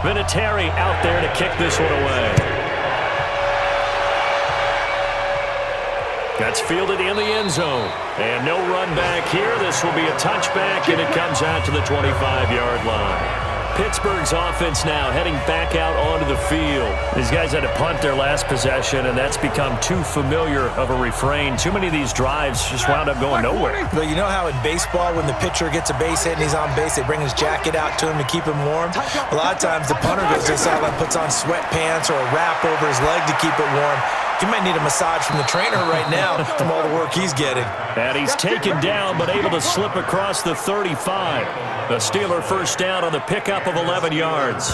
Vinatieri out there to kick this one away. That's fielded in the end zone. And no run back here. This will be a touchback, and it comes out to the 25-yard line. Pittsburgh's offense now heading back out onto the field. These guys had to punt their last possession, and that's become too familiar of a refrain. Too many of these drives just wound up going nowhere. Well, you know how in baseball, when the pitcher gets a base hit and he's on base, they bring his jacket out to him to keep him warm? A lot of times the punter goes to the sideline, puts on sweatpants or a wrap over his leg to keep it warm. He might need a massage from the trainer right now from all the work he's getting. And he's taken down but able to slip across the 35. The Steeler first down on the pickup of 11 yards.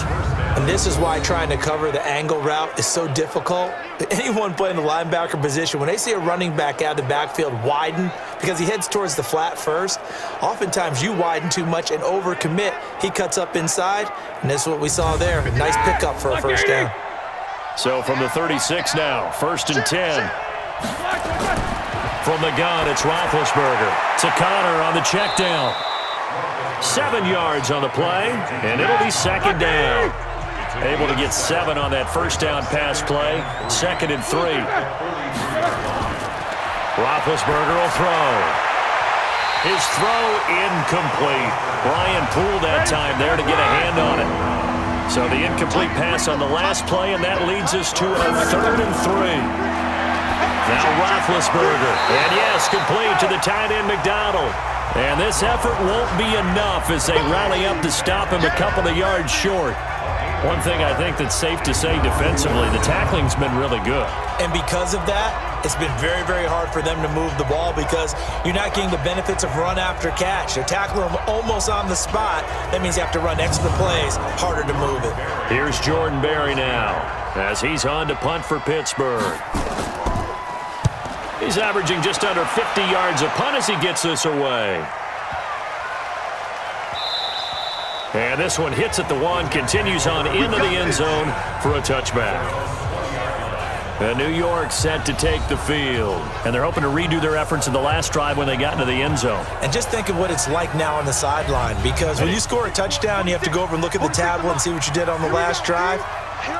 And this is why trying to cover the angle route is so difficult. Anyone playing the linebacker position, when they see a running back out of the backfield widen because he heads towards the flat first, oftentimes you widen too much and overcommit. He cuts up inside, and this is what we saw there. Nice pickup for a first down. So from the 36 now, 1st and 10. From the gun, it's Roethlisberger. To Connor on the check down. 7 yards on the play, and it'll be 2nd down. Able to get 7 on that first down pass play. 2nd and 3. Roethlisberger will throw. His throw incomplete. Brian Poole that time there to get a hand on it. So the incomplete pass on the last play, and that leads us to a 3rd and 3. Now Roethlisberger. And yes, complete to the tight end McDonald. And this effort won't be enough as they rally up to stop him a couple of yards short. One thing I think that's safe to say defensively, the tackling's been really good. And because of that, it's been very, very hard for them to move the ball because you're not getting the benefits of run after catch. They're tackling them almost on the spot. That means you have to run extra plays, harder to move it. Here's Jordan Berry now as he's on to punt for Pittsburgh. He's averaging just under 50 yards a punt as he gets this away. And this one hits at the 1, continues on into the end zone for a touchback. And New York set to take the field. And they're hoping to redo their efforts in the last drive when they got into the end zone. And just think of what it's like now on the sideline, because when you score a touchdown, you have to go over and look at the tablet and see what you did on the last drive.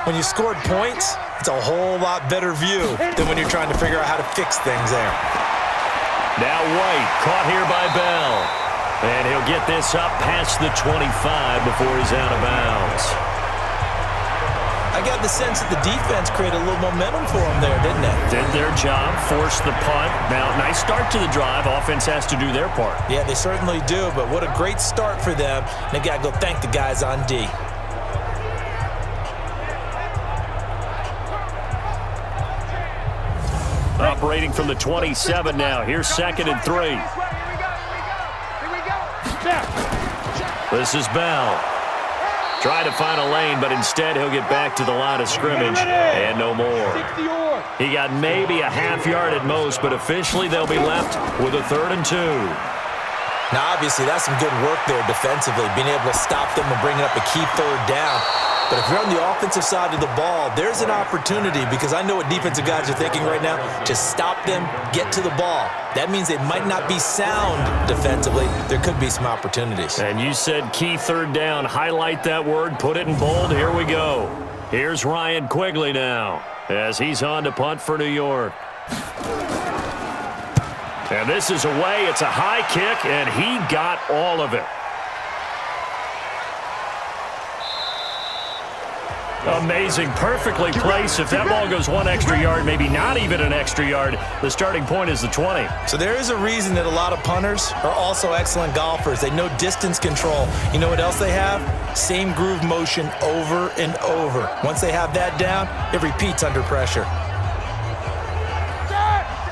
When you scored points, it's a whole lot better view than when you're trying to figure out how to fix things there. Now White, caught here by Bell. And he'll get this up past the 25 before he's out of bounds. I got the sense that the defense created a little momentum for them there, didn't it? Did their job, forced the punt. Now, nice start to the drive. Offense has to do their part. Yeah, they certainly do, but what a great start for them. And they got to go thank the guys on D. Operating from the 27 now. Here's 2nd and 3. This is Bell. Trying to find a lane, but instead he'll get back to the line of scrimmage and no more. He got maybe a half yard at most, but officially they'll be left with a 3rd and 2. Now, obviously, that's some good work there defensively, being able to stop them and bringing up a key 3rd down. But if you're on the offensive side of the ball, there's an opportunity, because I know what defensive guys are thinking right now, to stop them, get to the ball. That means they might not be sound defensively. There could be some opportunities. And you said key 3rd down. Highlight that word, put it in bold. Here we go. Here's Ryan Quigley now as he's on to punt for New York. And this is away. It's a high kick, and he got all of it. Amazing. Perfectly placed. If that ball goes 1 extra yard, maybe not even an extra yard, the starting point is the 20. So there is a reason that a lot of punters are also excellent golfers. They know distance control. You know what else they have? Same groove motion over and over. Once they have that down, it repeats under pressure.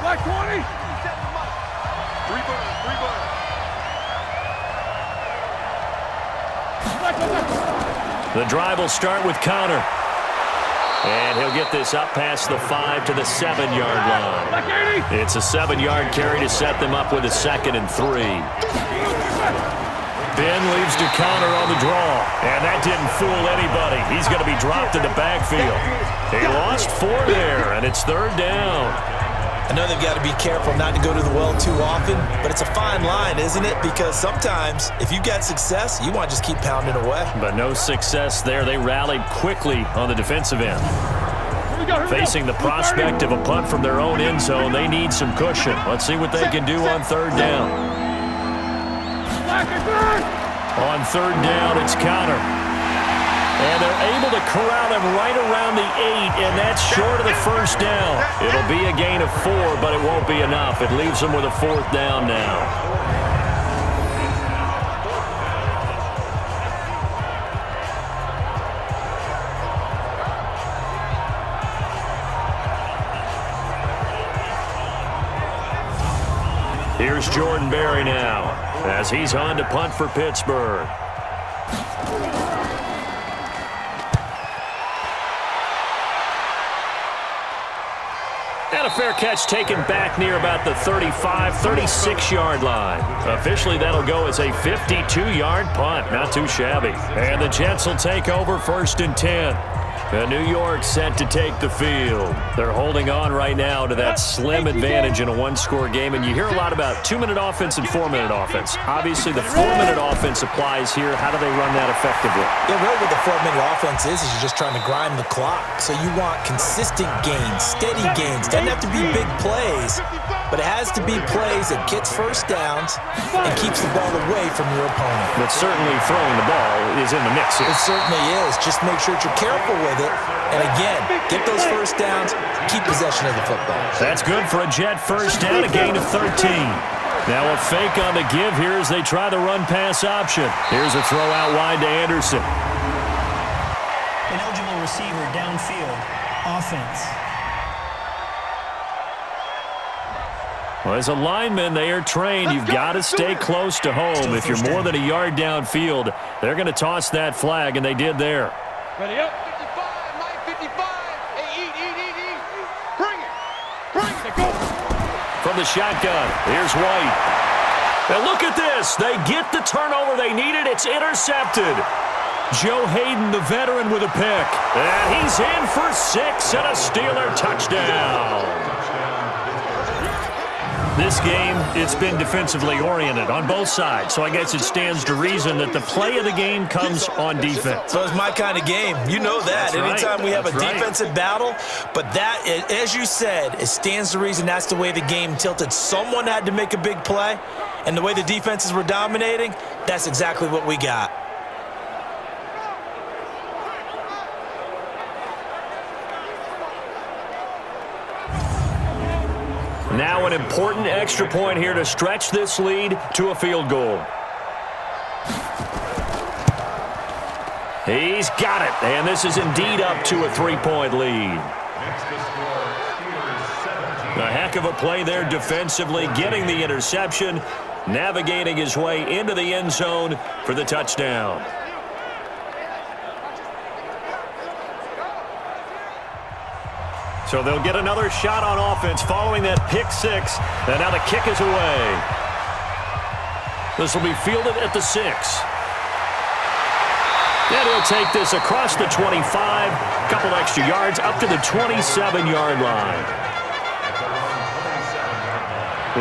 Like 20. The drive will start with Connor. And he'll get this up past the 5 to the 7-yard line. It's a 7-yard carry to set them up with a 2nd and 3. Ben leaves to Connor on the draw. And that didn't fool anybody. He's going to be dropped in the backfield. He lost 4 there, and it's 3rd down. I know they've got to be careful not to go to the well too often, but it's a fine line, isn't it? Because sometimes if you got success, you want to just keep pounding away. But no success there. They rallied quickly on the defensive end. Facing the prospect of a punt from their own end zone, they need some cushion. Let's see what they can do on third down. On third down, it's Connor. And they're able to corral him right around the 8, and that's short of the first down. It'll be a gain of 4, but it won't be enough. It leaves them with a 4th down now. Here's Jordan Berry now as he's on to punt for Pittsburgh. And a fair catch taken back near about the 35, 36-yard line. Officially, that'll go as a 52-yard punt. Not too shabby. And the Jets will take over 1st and 10. New York set to take the field. They're holding on right now to that slim advantage in a one-score game, and you hear a lot about 2-minute offense and 4-minute offense. Obviously, the 4-minute offense applies here. How do they run that effectively? Yeah, really what the 4-minute offense is you're just trying to grind the clock. So you want consistent gains, steady gains. Doesn't have to be big plays, but it has to be plays that gets first downs and keeps the ball away from your opponent. But certainly throwing the ball is in the mix here. It certainly is. Just make sure that you're careful with it. And again, get those first downs, keep possession of the football. That's good for a Jet first down, a gain of 13. Now a fake on the give here as they try the run-pass option. Here's a throw out wide to Anderson. An eligible receiver downfield. Offense. Well, as a lineman, they are trained. You've got to stay close to home. If you're more than a yard downfield, they're going to toss that flag, and they did there. Ready up. 55, Mike 55. Hey, eat. Bring it, go. From the shotgun, here's White. And look at this. They get the turnover they needed. It's intercepted. Joe Hayden, the veteran, with a pick. And he's in for 6 and a Steeler touchdown. This game, it's been defensively oriented on both sides, so I guess it stands to reason that the play of the game comes on defense. So it's my kind of game. You know that. Anytime we have a defensive battle, but that, as you said, it stands to reason that's the way the game tilted. Someone had to make a big play, and the way the defenses were dominating, that's exactly what we got. Now an important extra point here to stretch this lead to a field goal. He's got it, and this is indeed up to a 3-point lead. A heck of a play there defensively, getting the interception, navigating his way into the end zone for the touchdown. So they'll get another shot on offense following that pick 6. And now the kick is away. This will be fielded at the 6. And he'll take this across the 25. Couple extra yards up to the 27-yard line.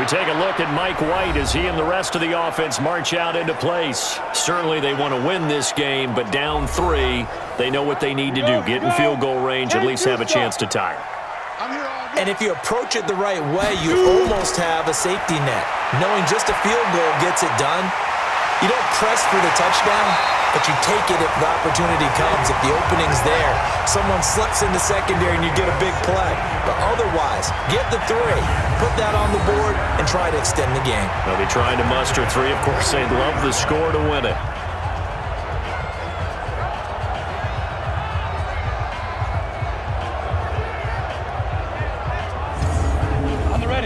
We take a look at Mike White as he and the rest of the offense march out into place. Certainly they want to win this game, but down 3, they know what they need to do. Get in field goal range, at least have a chance to tie it. And if you approach it the right way, you almost have a safety net. Knowing just a field goal gets it done. You don't press for the touchdown, but you take it if the opportunity comes. If the opening's there, someone slips in the secondary and you get a big play. But otherwise, get the 3, put that on the board, and try to extend the game. They'll be trying to muster 3. Of course, they'd love the score to win it.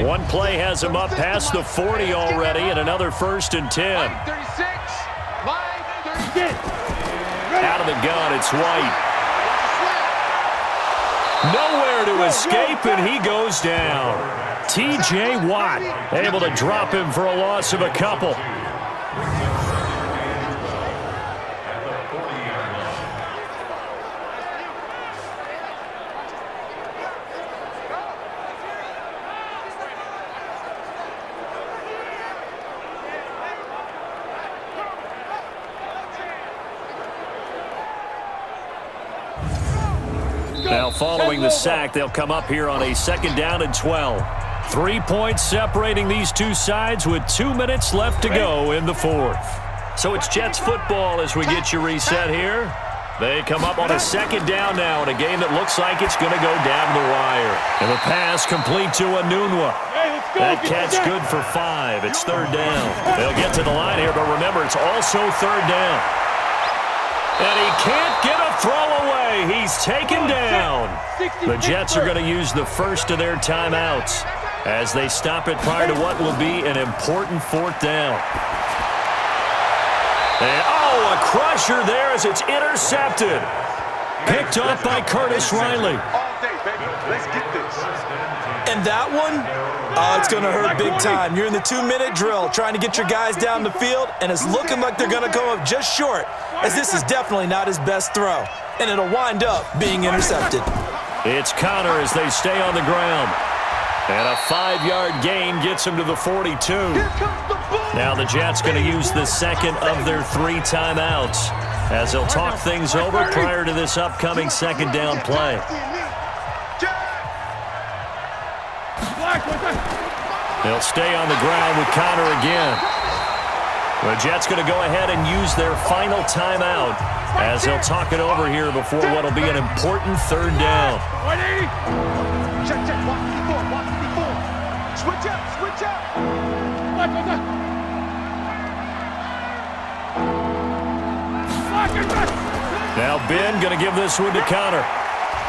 One play has him up past the 40 already, and another 1st and 10. Line 36. Line 36. Out of the gun, it's White. Nowhere to escape, and he goes down. T.J. Watt able to drop him for a loss of a couple. Now following the sack, they'll come up here on a 2nd down and 12. 3 points separating these two sides with 2 minutes left to go in the 4th. So it's Jets football as we get you reset here. They come up on a 2nd down now in a game that looks like it's going to go down the wire. And the pass complete to Anunwa. That catch good for 5. It's 3rd down. They'll get to the line here, but remember, it's also 3rd down. And he can't get a throw away. He's taken down. The Jets are going to use the first of their timeouts as they stop it prior to what will be an important 4th down. And, a crusher there as it's intercepted. Picked off by Curtis Riley. And that one, it's going to hurt big time. You're in the 2-minute drill trying to get your guys down the field, and it's looking like they're going to come up just short, as this is definitely not his best throw. And it'll wind up being intercepted. It's Connor as they stay on the ground. And a 5-yard gain gets him to the 42. Now the Jets going to use the second of their 3 timeouts as they'll talk things over prior to this upcoming 2nd down play. They'll stay on the ground with Connor again. The Jets going to go ahead and use their final timeout as they'll talk it over here before what will be an important 3rd down. Check, check, watch the 4. Switch up, switch up. Now Ben going to give this one to Connor.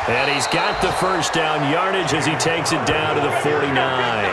And he's got the 1st down yardage as he takes it down to the 49.